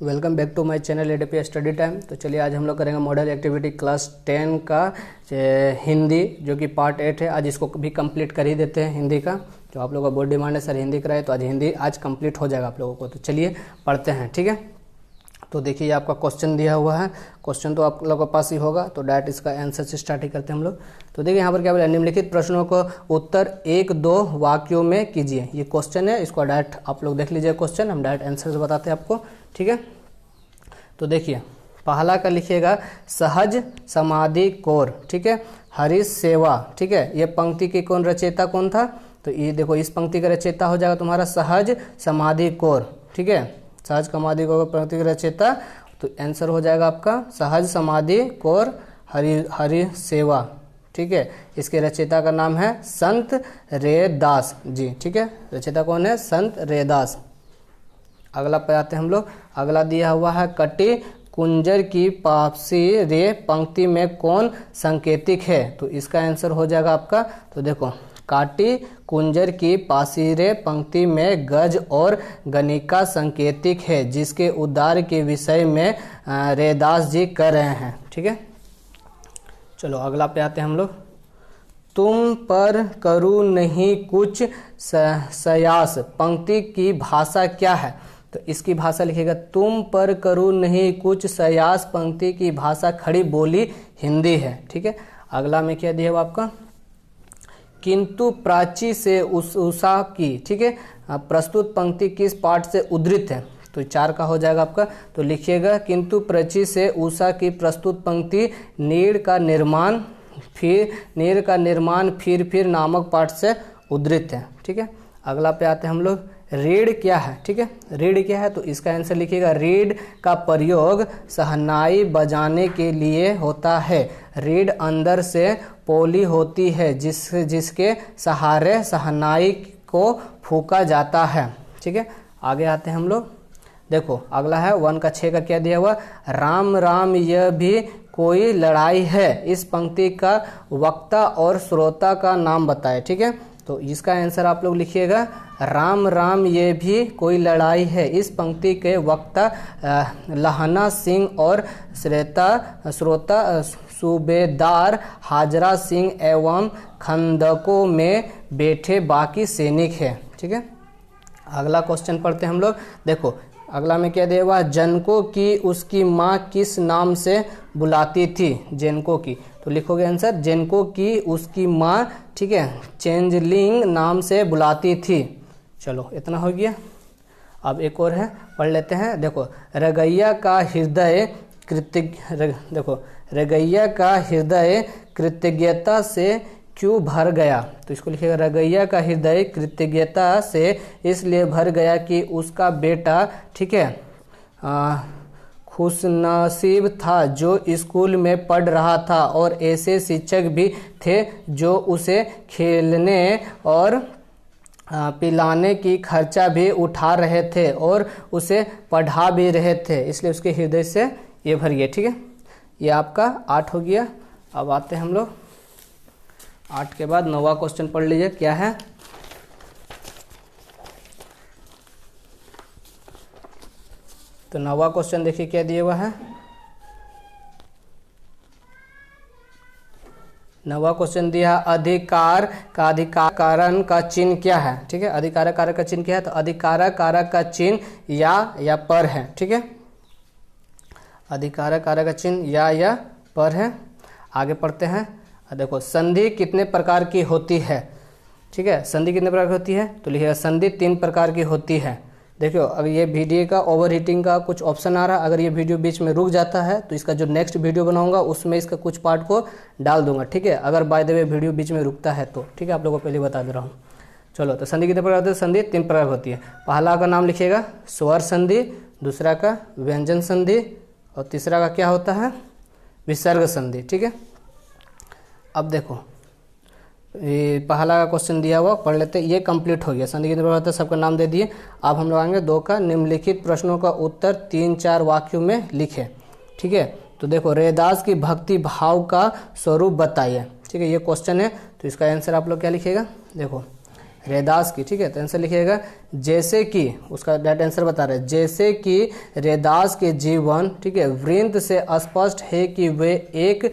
Welcome back to my channel ADP study time. तो चलिए आज हम लोग करेंगे मॉडल एक्टिविटी क्लास 10 का हिंदी, जो कि पार्ट 8 है। आज इसको भी कंप्लीट कर ही देते हैं हिंदी का। जो आप लोगों का बहुत डिमांड है सर हिंदी कराए, तो आज हिंदी आज कंप्लीट हो जाएगा आप लोगों को। तो चलिए पढ़ते हैं, ठीक है। तो देखिए आपका क्वेश्चन दिया हुआ है, क्वेश्चन तो आप लोगों के पास ही होगा, तो डायरेक्ट इसका आंसर से स्टार्ट ही करते हैं हम लोग। तो देखिए यहाँ पर क्या बोला, निम्नलिखित प्रश्नों को उत्तर 1-2 वाक्यों में कीजिए। ये क्वेश्चन है, इसको डायरेक्ट आप लोग देख लीजिए क्वेश्चन, हम डायरेक्ट आंसर से बताते हैं आपको, ठीक है। तो देखिए पहला का लिखिएगा सहज समाधि कौर, ठीक है, हरीश सेवा, ठीक है। ये पंक्ति की कौन रचयिता कौन था, तो ये देखो इस पंक्ति का रचयिता हो जाएगा तुम्हारा सहज समाधि कौर, ठीक है। सहज समाधि कौर पंक्ति का रचयिता, तो आंसर हो जाएगा आपका सहज समाधि कौर हरि सेवा, ठीक है। इसके रचयिता का नाम है संत रैदास जी, ठीक है। रचयिता कौन है, संत रैदास। अगला पे आते हैं हम लोग। अगला दिया हुआ है कटी कुंजर की पासी रे पंक्ति में कौन संकेतिक है, तो इसका आंसर हो जाएगा आपका, तो देखो काटी कुंजर की पासी रे पंक्ति में गज और गणिका संकेतिक है, जिसके उद्धार के विषय में रैदास जी कर रहे हैं, ठीक है। चलो अगला पे आते हैं हम लोग। तुम पर करूँ नहीं कुछ सयास पंक्ति की भाषा क्या है, तो इसकी भाषा लिखिएगा तुम पर करूँ नहीं कुछ सयास पंक्ति की भाषा खड़ी बोली हिंदी है, ठीक है। अगला में क्या दिया हुआ आपका, किंतु प्राची से उषा की, ठीक है, प्रस्तुत पंक्ति किस पाठ से उद्धृत है, तो 4 का हो जाएगा आपका। तो लिखिएगा किंतु प्राची से उषा की प्रस्तुत पंक्ति नीड़ का निर्माण फिर नामक पाठ से उद्धृत है, ठीक है। अगला पे आते हैं हम लोग। रीढ़ क्या है, ठीक है, रीढ़ क्या है, तो इसका आंसर लिखिएगा रीढ़ का प्रयोग शहनाई बजाने के लिए होता है। रीढ़ अंदर से पोली होती है जिसके सहारे शहनाई को फूंका जाता है, ठीक है। आगे आते हैं हम लोग। देखो अगला है 1 का 6 का क्या दिया हुआ, राम राम यह भी कोई लड़ाई है, इस पंक्ति का वक्ता और श्रोता का नाम बताए, ठीक है। तो इसका आंसर आप लोग लिखिएगा राम राम ये भी कोई लड़ाई है, इस पंक्ति के वक्ता लहना सिंह और श्रोता सूबेदार हाजरा सिंह एवं खंदकों में बैठे बाकी सैनिक है, ठीक है। अगला क्वेश्चन पढ़ते हैं हम लोग। देखो अगला में क्या दिया हुआ, जनको की उसकी माँ किस नाम से बुलाती थी, जेनको की, तो लिखोगे आंसर जेनको की उसकी माँ, ठीक है, चेंजलिंग नाम से बुलाती थी। चलो इतना हो गया। अब एक और है, पढ़ लेते हैं। देखो रगैया का हृदय कृतज्ञता से क्यों भर गया, तो इसको लिखिएगा रगैया का हृदय कृतज्ञता से इसलिए भर गया कि उसका बेटा, ठीक है, खुशनसीब था जो स्कूल में पढ़ रहा था और ऐसे शिक्षक भी थे जो उसे खेलने और पिलाने की खर्चा भी उठा रहे थे और उसे पढ़ा भी रहे थे, इसलिए उसके हृदय से ये भर गया, ठीक है। ये आपका 8 हो गया। अब आते हैं हम लोग 8 के बाद 9वां क्वेश्चन पढ़ लीजिए क्या है। तो 9वां क्वेश्चन देखिए क्या दिया हुआ है। 9वां क्वेश्चन दिया अधिकार का अधिकारन का चिन्ह क्या है, ठीक है। अधिकार कारक का चिन्ह क्या है, तो अधिकार कारक का चिन्ह या पर है, ठीक है। अधिकार कारक का चिन्ह या पर है। आगे पढ़ते हैं। देखो संधि कितने प्रकार की होती है, ठीक है, संधि कितने प्रकार की होती है, तो लिखिएगा संधि 3 प्रकार की होती है। देखियो अगर ये वीडियो का ओवर हीटिंग का कुछ ऑप्शन आ रहा है, अगर ये वीडियो बीच में रुक जाता है तो इसका जो नेक्स्ट वीडियो बनाऊंगा उसमें इसका कुछ पार्ट को डाल दूंगा, ठीक है। अगर बाय द वे वीडियो बीच में रुकता है तो, ठीक है, आप लोगों को पहले बता दे रहा हूँ। चलो तो संधि कितने प्रकार होती है, संधि 3 प्रकार होती है। पहला का नाम लिखिएगा स्वर संधि, दूसरा का व्यंजन संधि और तीसरा का क्या होता है, विसर्ग संधि, ठीक है। अब देखो ये पहला का क्वेश्चन दिया हुआ पढ़ लेते, ये कंप्लीट हो गया। संधि कितने प्रकार होता है सबका नाम दे दिए। अब हम लोग आएंगे 2 का निम्नलिखित प्रश्नों का उत्तर 3-4 वाक्यों में लिखे, ठीक है। तो देखो रैदास की भक्ति भाव का स्वरूप बताइए, ठीक है, ये क्वेश्चन है। तो इसका आंसर आप लोग क्या लिखिएगा, देखो रैदास की, ठीक है। तो आंसर लिखिएगा जैसे कि, उसका डायरेक्ट आंसर बता रहे हैं, जैसे कि रैदास के जीवन, ठीक है, वृंत से स्पष्ट है कि वे एक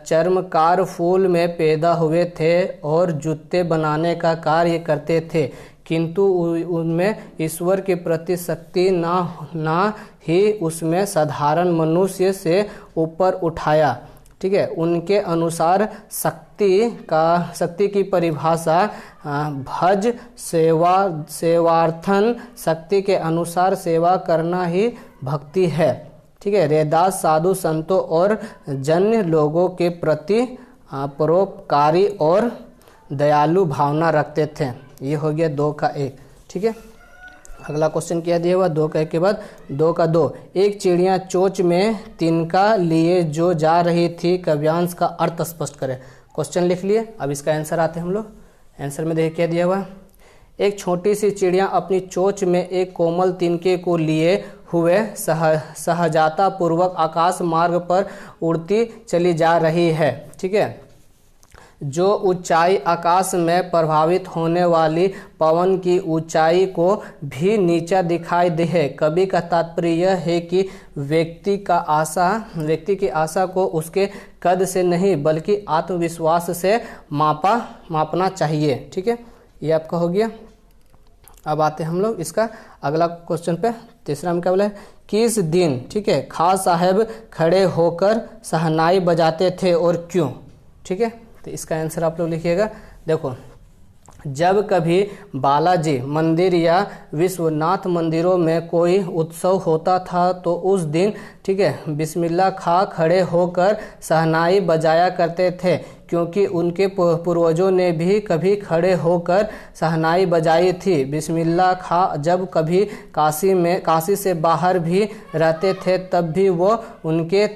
चर्मकार फूल में पैदा हुए थे और जूते बनाने का कार्य करते थे, किंतु उनमें ईश्वर के प्रति शक्ति ना ही उसमें साधारण मनुष्य से ऊपर उठाया, ठीक है। उनके अनुसार शक्ति की परिभाषा भज सेवार्थन, शक्ति के अनुसार सेवा करना ही भक्ति है, ठीक है। रैदास साधु संतों और जन्य लोगों के प्रति परोपकारी और दयालु भावना रखते थे। ये हो गया 2 का 1, ठीक है। अगला क्वेश्चन क्या दिया हुआ, 2 का 1 के बाद 2 का 2। एक चिड़िया चोंच में तिनका लिए जो जा रही थी, काव्यांश का अर्थ स्पष्ट करें। क्वेश्चन लिख लिए, अब इसका आंसर आते हैं हम लोग। आंसर में देखिए क्या दिया हुआ, एक छोटी सी चिड़िया अपनी चोंच में एक कोमल तिनके को लिए हुए सहजाता पूर्वक आकाश मार्ग पर उड़ती चली जा रही है, ठीक है। जो ऊंचाई आकाश में प्रभावित होने वाली पवन की ऊंचाई को भी नीचा दिखाई दे। कवि का तात्पर्य यह है कि व्यक्ति की आशा को उसके कद से नहीं बल्कि आत्मविश्वास से मापना चाहिए, ठीक है। ये आपका हो गया। अब आते हैं हम लोग इसका अगला क्वेश्चन पे। तीसरा में क्या बोला है, किस दिन, ठीक है, खां साहब खड़े होकर शहनाई बजाते थे और क्यों, ठीक है। तो इसका आंसर आप लोग लिखिएगा। देखो, जब कभी बालाजी मंदिर या विश्वनाथ मंदिरों में कोई उत्सव होता था तो उस दिन, ठीक है, बिस्मिल्लाह खां खड़े होकर शहनाई बजाया करते थे, क्योंकि उनके पूर्वजों ने भी कभी खड़े होकर शहनाई बजाई थी। बिस्मिल्लाह खां जब कभी काशी से बाहर भी रहते थे तब भी वो उनके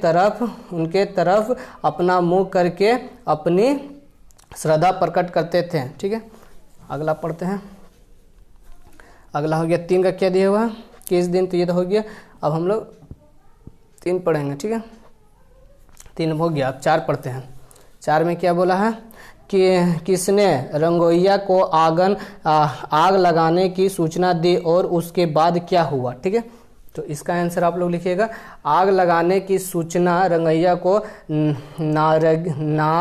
तरफ अपना मुंह करके अपनी श्रद्धा प्रकट करते थे, ठीक है। अगला पढ़ते हैं। अगला हो गया 3 का क्या दिया हुआ, किस दिन, तो ये तो हो गया। अब हम लोग 3 पढ़ेंगे, ठीक है। 3 हो गया, अब 4 पढ़ते हैं। 4 में क्या बोला है कि किसने रंगोइया को आग लगाने की सूचना दी और उसके बाद क्या हुआ, ठीक है। तो इसका आंसर आप लोग लिखिएगा। आग लगाने की सूचना रंगैया को नारिगा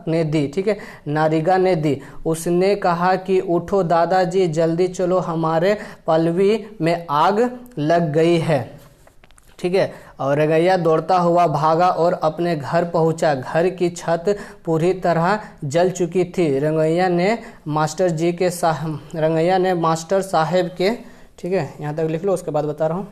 ने दी, ठीक है, नारिगा ने दी। उसने कहा कि उठो दादाजी, जल्दी चलो, हमारे पलवी में आग लग गई है, ठीक है। और रंगैया दौड़ता हुआ भागा और अपने घर पहुंचा। घर की छत पूरी तरह जल चुकी थी। रंगैया ने मास्टर साहब के, ठीक है, यहाँ तक लिख लो, उसके बाद बता रहा हूँ।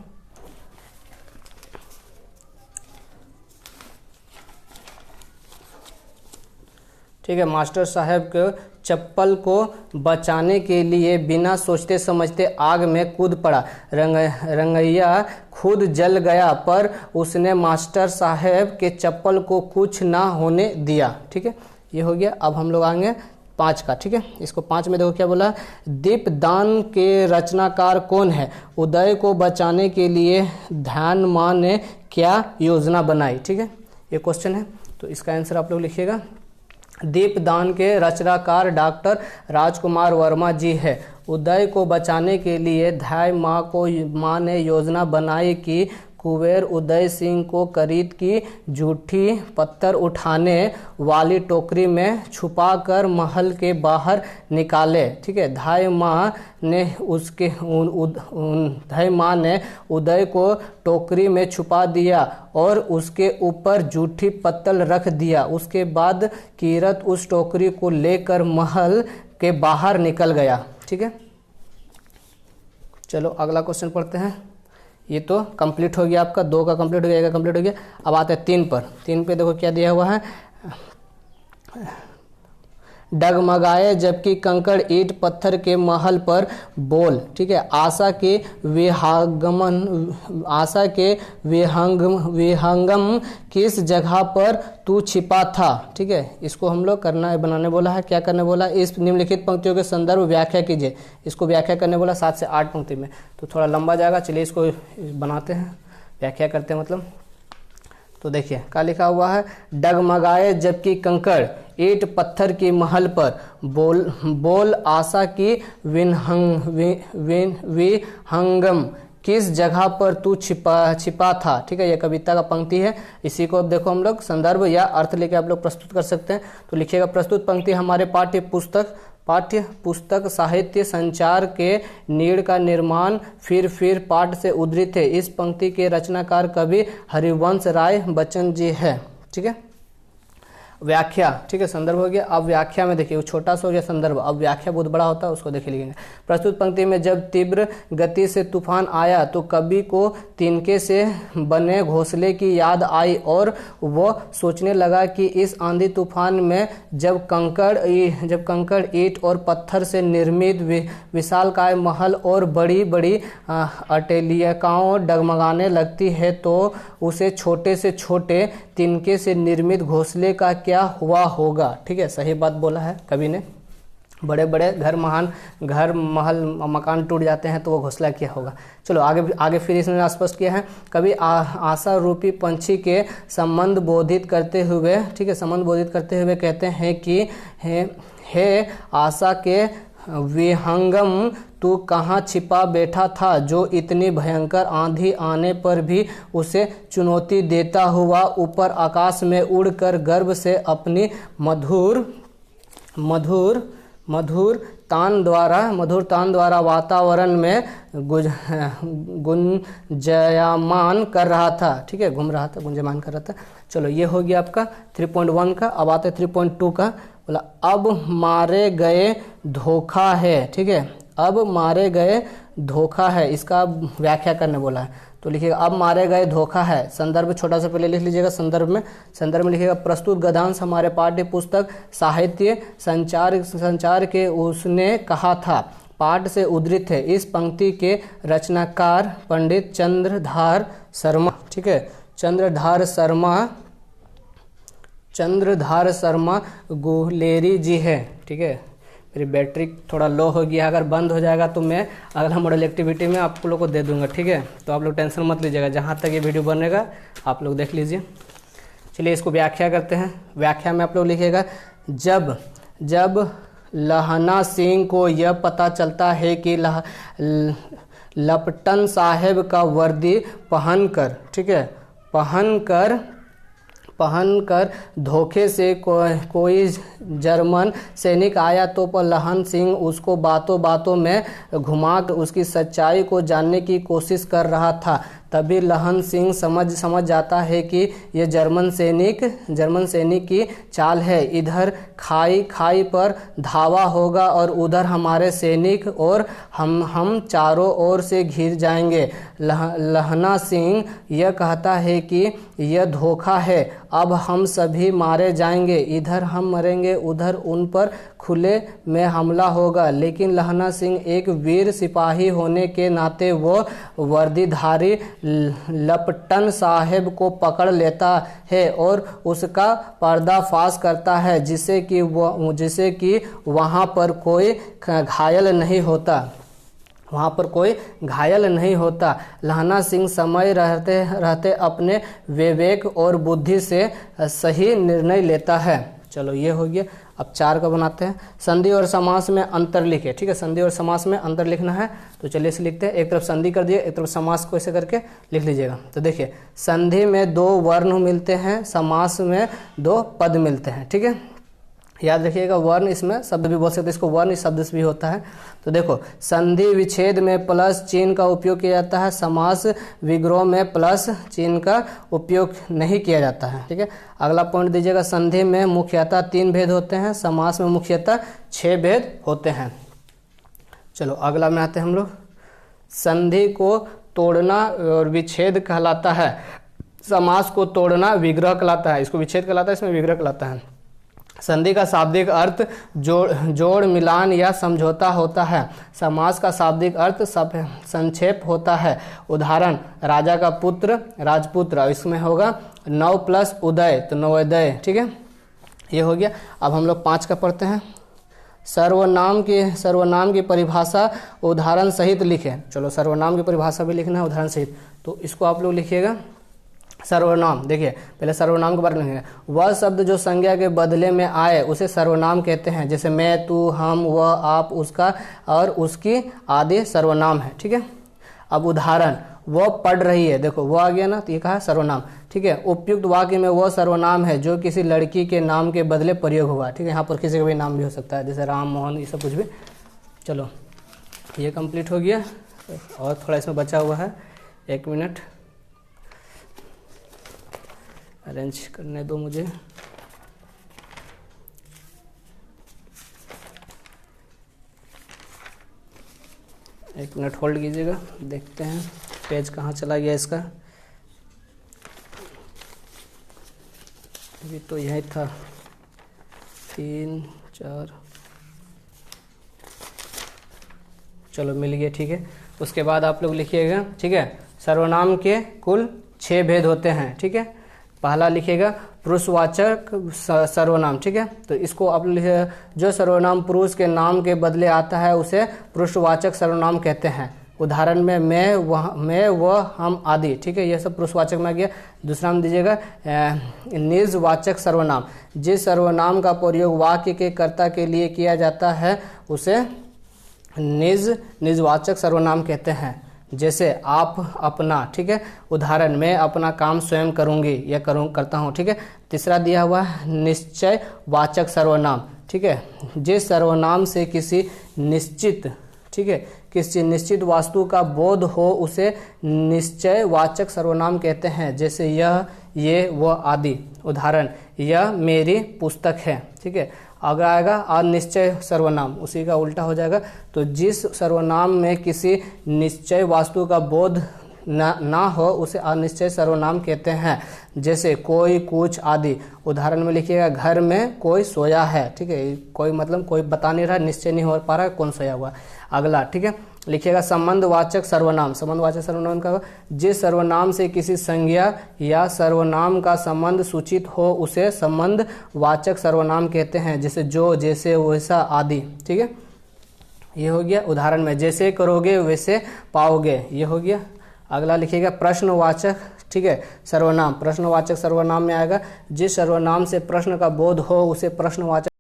ठीक है, मास्टर साहब के चप्पल को बचाने के लिए बिना सोचते समझते आग में कूद पड़ा। रंगैया खुद जल गया पर उसने मास्टर साहब के चप्पल को कुछ ना होने दिया, ठीक है। ये हो गया। अब हम लोग आएंगे 5 का, ठीक है। इसको 5 में देखो क्या बोला, दीपदान के रचनाकार कौन है। उदय को बचाने के लिए ध्यान मां ने क्या योजना बनाई, ठीक है। ये क्वेश्चन है, तो इसका आंसर आप लोग लिखिएगा। दीपदान के रचनाकार डॉक्टर राजकुमार वर्मा जी है। उदय को बचाने के लिए मां ने योजना बनाई कि कुबेर उदय सिंह को करीत की झूठी पत्थर उठाने वाली टोकरी में छुपाकर महल के बाहर निकाले, ठीक है। धाई मां ने उदय को टोकरी में छुपा दिया और उसके ऊपर झूठी पत्तल रख दिया। उसके बाद कीरत उस टोकरी को लेकर महल के बाहर निकल गया, ठीक है। चलो अगला क्वेश्चन पढ़ते हैं। ये तो कंप्लीट हो गया आपका, 2 का कंप्लीट हो गया, 1 का कंप्लीट हो गया। अब आते हैं 3 पर। 3 पे देखो क्या दिया हुआ है, डगमगाए जबकि कंकड़ ईंट पत्थर के महल पर बोल, ठीक है। आशा के विहंगम किस जगह पर तू छिपा था, ठीक है। इसको हम लोग बनाने बोला है। क्या करने बोला, इस निम्नलिखित पंक्तियों के संदर्भ व्याख्या कीजिए। इसको व्याख्या करने बोला 7 से 8 पंक्ति में, तो थोड़ा लंबा जाएगा। चलिए इसको बनाते हैं, व्याख्या करते हैं मतलब। तो देखिए क्या लिखा हुआ है, डगमगाए जबकि कंकड़ ईंट पत्थर की महल पर, बोल बोल आशा की विहंगम, किस जगह पर तू छिपा था। ठीक है, ये कविता का पंक्ति है। इसी को अब देखो हम लोग संदर्भ या अर्थ लेके आप लोग प्रस्तुत कर सकते हैं। तो लिखिएगा, प्रस्तुत पंक्ति हमारे पाठ्य पुस्तक साहित्य संचार के नीड़ का निर्माण फिर पाठ से उद्धृत है। इस पंक्ति के रचनाकार कवि हरिवंश राय बच्चन जी है। ठीक है, व्याख्या। ठीक है, संदर्भ हो गया। अब व्याख्या में देखिए, वो छोटा सा हो गया संदर्भ, अब व्याख्या बहुत बड़ा होता है, उसको देख लिखेंगे। प्रस्तुत पंक्ति में जब तीव्र गति से तूफान आया तो कवि को तिनके से बने घोंसले की याद आई और वह सोचने लगा कि इस आंधी तूफान में जब कंकड़ ईंट और पत्थर से निर्मित विशालकाय महल और बड़ी बड़ी अटेलिकाओं डगमगाने लगती है तो उसे छोटे से छोटे तिनके से निर्मित घोंसले का क्या हुआ होगा। ठीक है, सही बात बोला है कवि ने। बड़े बड़े घर महल मकान टूट जाते हैं तो वो घोंसला क्या होगा। चलो आगे फिर इसने स्पष्ट किया है। कवि आशा रूपी पंछी के संबंध बोधित करते हुए, ठीक है, संबंध बोधित करते हुए कहते हैं कि हे आशा के विहंगम, तू कहाँ छिपा बैठा था जो इतनी भयंकर आंधी आने पर भी उसे चुनौती देता हुआ ऊपर आकाश में उड़कर गर्व से अपनी मधुर तान द्वारा वातावरण में गुंजयमान कर रहा था। ठीक है, घूम रहा था, गुंजयमान कर रहा था। चलो, ये हो गया आपका 3.1 का। अब आते 3.2 का। बोला, अब मारे गए धोखा है। ठीक है, अब मारे गए धोखा है, इसका व्याख्या करने बोला है। तो लिखिएगा, अब मारे गए धोखा है। संदर्भ छोटा सा पहले लिख लीजिएगा। संदर्भ में लिखिएगा, प्रस्तुत गद्यांश हमारे पाठ्य पुस्तक साहित्य संचार के उसने कहा था, पाठ से उद्धृत है। इस पंक्ति के रचनाकार पंडित चंद्रधार शर्मा, ठीक है, चंद्रधार शर्मा गुलेरी जी है। ठीक है, मेरी बैटरी थोड़ा लो हो गया, अगर बंद हो जाएगा तो मैं अगला मॉडल एक्टिविटी में आप लोग को दे दूंगा। ठीक है, तो आप लोग टेंशन मत लीजिएगा, जहाँ तक ये वीडियो बनेगा आप लोग देख लीजिए। चलिए इसको व्याख्या करते हैं। व्याख्या में आप लोग लिखिएगा, जब लहना सिंह को यह पता चलता है कि लपटन साहेब का वर्दी पहनकर, ठीक है, पहनकर धोखे से कोई जर्मन सैनिक आया तो लहन सिंह उसको बातों बातों में घुमाकर उसकी सच्चाई को जानने की कोशिश कर रहा था। तभी लहन सिंह समझ जाता है कि ये जर्मन सैनिक की चाल है। इधर खाई पर धावा होगा और उधर हमारे सैनिक और हम चारों ओर से घिर जाएंगे। लहना सिंह यह कहता है कि यह धोखा है, अब हम सभी मारे जाएंगे, इधर हम मरेंगे, उधर उन पर खुले में हमला होगा। लेकिन लहना सिंह एक वीर सिपाही होने के नाते वो वर्दीधारी लपटन साहेब को पकड़ लेता है और उसका पर्दाफाश करता है, जिससे कि वहाँ पर कोई घायल नहीं होता। लहना सिंह समय रहते अपने विवेक और बुद्धि से सही निर्णय लेता है। चलो, ये हो गया। अब 4 का बनाते हैं। संधि और समास में अंतर लिखे। ठीक है, संधि और समास में अंतर लिखना है। तो चलिए इसे लिखते हैं। एक तरफ संधि कर दिए, एक तरफ समास को ऐसे करके लिख लीजिएगा। तो देखिए, संधि में 2 वर्ण मिलते हैं, समास में 2 पद मिलते हैं। ठीक है, याद रखिएगा। वर्ण इसमें शब्द भी बोल सकते हैं, इसको वर्ण शब्द भी होता है। तो देखो, संधि विच्छेद में प्लस चिन्ह का उपयोग किया जाता है, समास विग्रह में प्लस चिन्ह का उपयोग नहीं किया जाता है। ठीक है, अगला पॉइंट दीजिएगा। संधि में मुख्यतः 3 भेद होते हैं, समास में मुख्यतः 6 भेद होते हैं। चलो अगला में आते हैं हम लोग। संधि को तोड़ना और विच्छेद कहलाता है, समास को तोड़ना विग्रह कहलाता है। इसको विच्छेद कहलाता है, इसमें विग्रह कहलाता है। संधि का शाब्दिक अर्थ जोड़ मिलान या समझौता होता है। समास का शाब्दिक अर्थ संक्षेप होता है। उदाहरण, राजा का पुत्र राजपुत्र, इसमें होगा 9 प्लस उदय तो नवोदय। ठीक है, ये हो गया। अब हम लोग 5 का पढ़ते हैं। सर्वनाम की परिभाषा उदाहरण सहित लिखें। चलो, सर्वनाम की परिभाषा भी लिखना है उदाहरण सहित। तो इसको आप लोग लिखिएगा। सर्वनाम, देखिए पहले सर्वनाम के बारे में लिखेंगे। वह शब्द जो संज्ञा के बदले में आए उसे सर्वनाम कहते हैं। जैसे मैं, तू, हम, वह, आप, उसका और उसकी आदि सर्वनाम है। ठीक है। अब उदाहरण, वह पढ़ रही है, देखो वो आ गया ना, तो ये कहा है सर्वनाम। ठीक है। उपयुक्त वाक्य में वह सर्वनाम है जो किसी लड़की के नाम के बदले प्रयोग हुआ। ठीक है। यहाँ पर किसी का भी नाम भी हो सकता है, जैसे राम, मोहन, ये सब कुछ भी। चलो ये कंप्लीट हो गया और थोड़ा इसमें बचा हुआ है, 1 मिनट अरेंज करने दो मुझे। एक मिनट होल्ड कीजिएगा, देखते हैं पेज कहाँ चला गया इसका। अभी तो यही था, 3, 4, चलो मिल गया। ठीक है। उसके बाद आप लोग लिखिएगा। ठीक है। सर्वनाम के कुल 6 भेद होते हैं। ठीक है। पहला लिखिएगा पुरुषवाचक सर्वनाम। ठीक है। तो इसको आप जो सर्वनाम पुरुष के नाम के बदले आता है उसे पुरुषवाचक सर्वनाम कहते हैं। उदाहरण में मैं, वह, हम आदि। ठीक है। ये सब पुरुषवाचक में आ गया। दूसरा में दीजिएगा निजवाचक सर्वनाम। जिस सर्वनाम का प्रयोग वाक्य के कर्ता के लिए किया जाता है उसे निजवाचक सर्वनाम कहते हैं। जैसे आप, अपना। ठीक है। उदाहरण, मैं अपना काम स्वयं करूंगी या करता हूं। ठीक है। तीसरा दिया हुआ है निश्चय वाचक सर्वनाम। ठीक है। जिस सर्वनाम से किसी निश्चित, ठीक है, किसी निश्चित वस्तु का बोध हो उसे निश्चय वाचक सर्वनाम कहते हैं। जैसे यह, ये, वह आदि। उदाहरण, यह मेरी पुस्तक है। ठीक है। अगर आएगा अनिश्चय सर्वनाम, उसी का उल्टा हो जाएगा। तो जिस सर्वनाम में किसी निश्चय वस्तु का बोध ना हो उसे अनिश्चय सर्वनाम कहते हैं। जैसे कोई, कुछ आदि। उदाहरण में लिखिएगा घर में कोई सोया है। ठीक है। कोई मतलब कोई बता नहीं रहा, निश्चय नहीं हो पा रहा है कौन सोया हुआ। अगला, ठीक है, लिखिएगा संबंधवाचक सर्वनाम। संबंधवाचक सर्वनाम का जिस सर्वनाम से किसी संज्ञा या सर्वनाम का संबंध सूचित हो उसे संबंधवाचक सर्वनाम कहते हैं। जैसे जो, जैसे, वैसा आदि। ठीक है। ये हो गया। उदाहरण में जैसे करोगे वैसे पाओगे, ये हो गया। अगला लिखिएगा प्रश्नवाचक, ठीक है, सर्वनाम। प्रश्नवाचक सर्वनाम में आएगा जिस सर्वनाम से प्रश्न का बोध हो उसे प्रश्नवाचक